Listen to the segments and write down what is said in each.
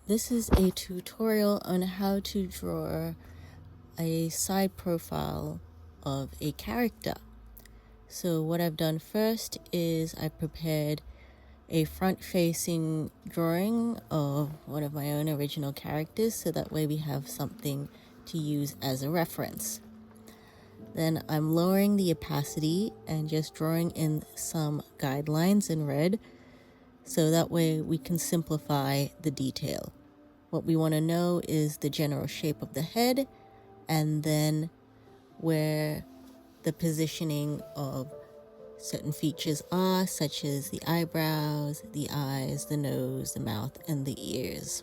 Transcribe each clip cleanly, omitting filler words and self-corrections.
This is a tutorial on how to draw a side profile of a character. So what I've done first is I prepared a front-facing drawing of one of my own original characters, so that way we have something to use as a reference. Then I'm lowering the opacity and just drawing in some guidelines in red, so that way we can simplify the detail. What we want to know is the general shape of the head, and then where the positioning of certain features are, such as the eyebrows, the eyes, the nose, the mouth, and the ears.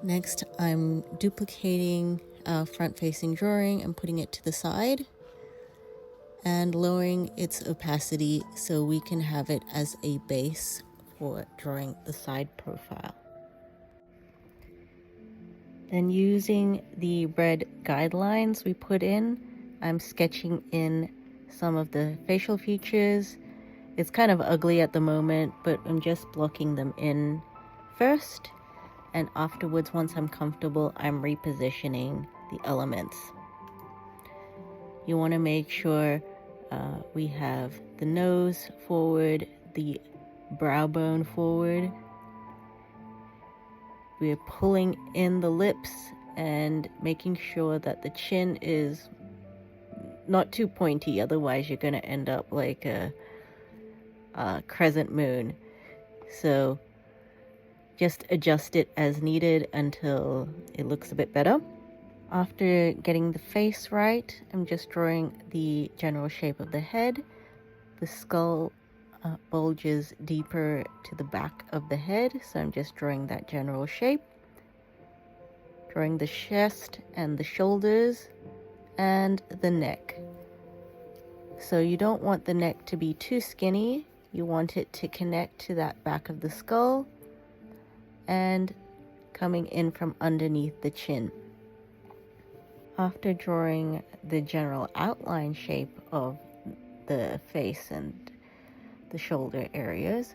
Next, I'm duplicating our front-facing drawing and putting it to the side and lowering its opacity so we can have it as a base for drawing the side profile. Then using the red guidelines we put in, I'm sketching in some of the facial features. It's kind of ugly at the moment, but I'm just blocking them in first, and afterwards, once I'm comfortable, I'm repositioning the elements. You want to make sure we have the nose forward, the brow bone forward. We're pulling in the lips and making sure that the chin is not too pointy, otherwise you're going to end up like a crescent moon. So just adjust it as needed until it looks a bit better. After getting the face right, I'm just drawing the general shape of the head. The skull bulges deeper to the back of the head, so I'm just drawing that general shape. Drawing the chest and the shoulders and the neck. So you don't want the neck to be too skinny. You want it to connect to that back of the skull and coming in from underneath the chin. After drawing the general outline shape of the face and the shoulder areas,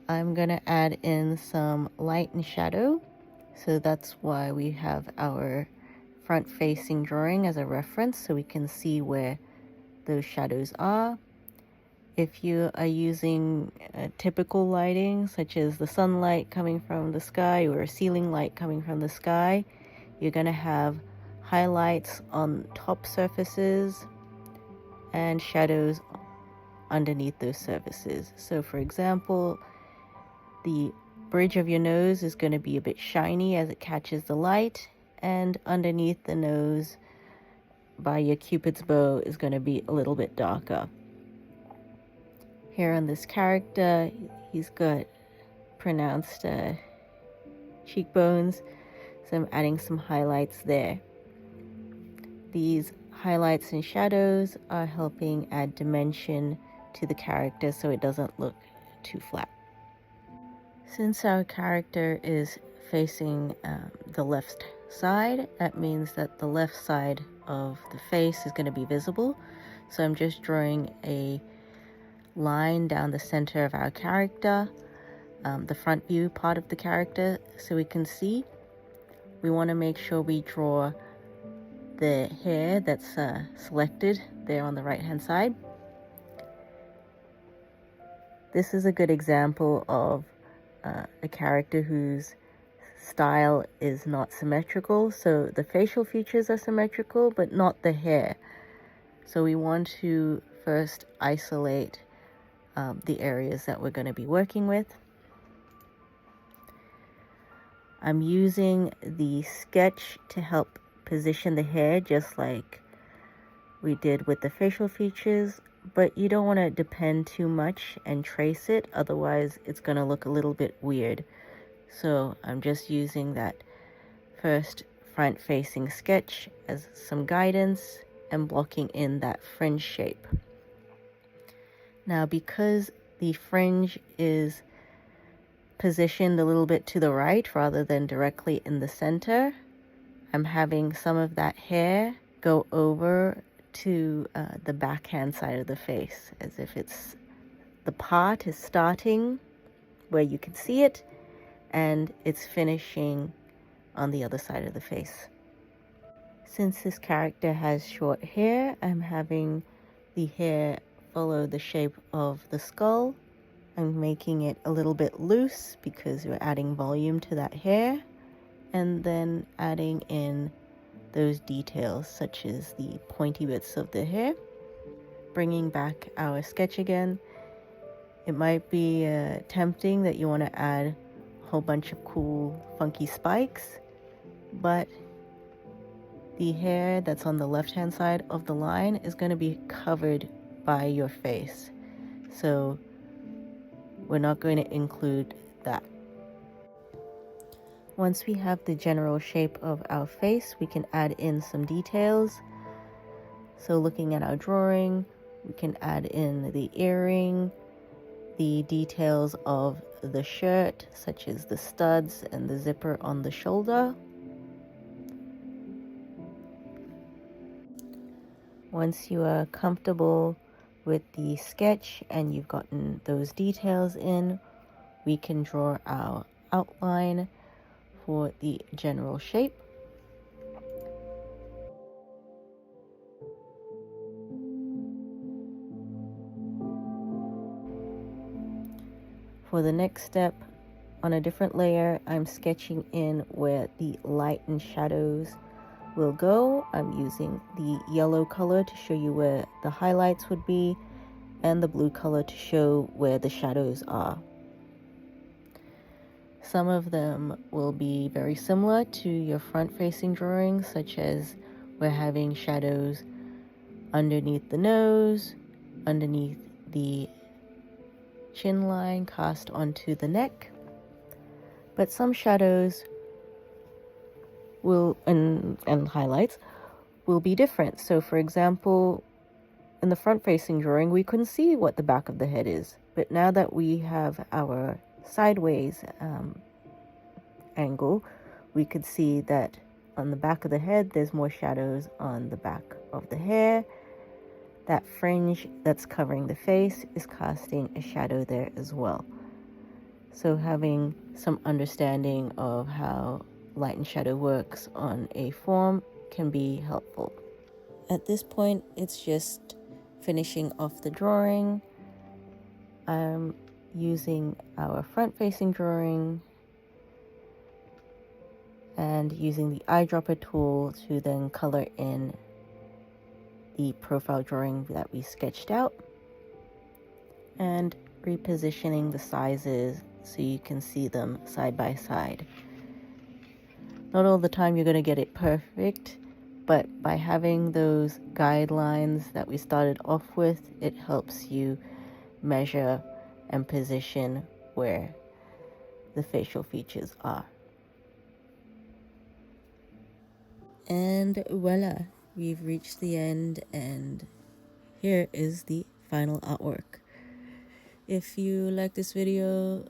I'm gonna add in some light and shadow. So that's why we have our front-facing drawing as a reference, so we can see where those shadows are. If you are using typical lighting, such as the sunlight coming from the sky or a ceiling light coming from the sky, you're gonna have highlights on top surfaces and shadows underneath those surfaces. So for example, the bridge of your nose is going to be a bit shiny as it catches the light, and underneath the nose by your cupid's bow is going to be a little bit darker. Here on this character, he's got pronounced cheekbones, so I'm adding some highlights there. These highlights and shadows are helping add dimension to the character so it doesn't look too flat. Since our character is facing the left side, that means that the left side of the face is going to be visible. So I'm just drawing a line down the center of our character, the front view part of the character, so we can see. We want to make sure we draw the hair that's selected there on the right hand side. This is a good example of a character whose style is not symmetrical. So the facial features are symmetrical, but not the hair. So we want to first isolate the areas that we're going to be working with. I'm using the sketch to help position the hair, just like we did with the facial features, but you don't want to depend too much and trace it, otherwise it's going to look a little bit weird. So I'm just using that first front-facing sketch as some guidance and blocking in that fringe shape. Now, because the fringe is positioned a little bit to the right rather than directly in the center, I'm having some of that hair go over to the backhand side of the face, as if the part is starting where you can see it, and it's finishing on the other side of the face. Since this character has short hair, I'm having the hair follow the shape of the skull. I'm making it a little bit loose because we're adding volume to that hair, and then adding in those details such as the pointy bits of the hair. Bringing back our sketch again. It might be tempting that you want to add a whole bunch of cool funky spikes, but the hair that's on the left hand side of the line is going to be covered by your face, so we're not going to include that. Once we have the general shape of our face, we can add in some details. So looking at our drawing, we can add in the earring, the details of the shirt, such as the studs and the zipper on the shoulder. Once you are comfortable with the sketch and you've gotten those details in, we can draw our outline for the general shape. For the next step, on a different layer, I'm sketching in where the light and shadows will go. I'm using the yellow color to show you where the highlights would be, and the blue color to show where the shadows are. Some of them will be very similar to your front-facing drawings, such as we're having shadows underneath the nose, underneath the chin line cast onto the neck. But some shadows will, and highlights, will be different. So for example, in the front-facing drawing, we couldn't see what the back of the head is. But now that we have our sideways angle, we could see that on the back of the head, there's more shadows on the back of the hair. That fringe that's covering the face is casting a shadow there as well. So having some understanding of how light and shadow works on a form can be helpful. At this point, it's just finishing off the drawing. I'm using our front-facing drawing and using the eyedropper tool to then color in the profile drawing that we sketched out, and repositioning the sizes so you can see them side by side. Not all the time you're going to get it perfect, but by having those guidelines that we started off with, it helps you measure and position where the facial features are. And voila, we've reached the end, and here is the final artwork. If you like this video,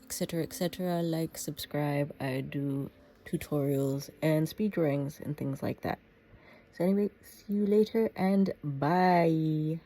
etc., like, subscribe. I do tutorials and speed drawings and things like that. So anyway, see you later, and bye.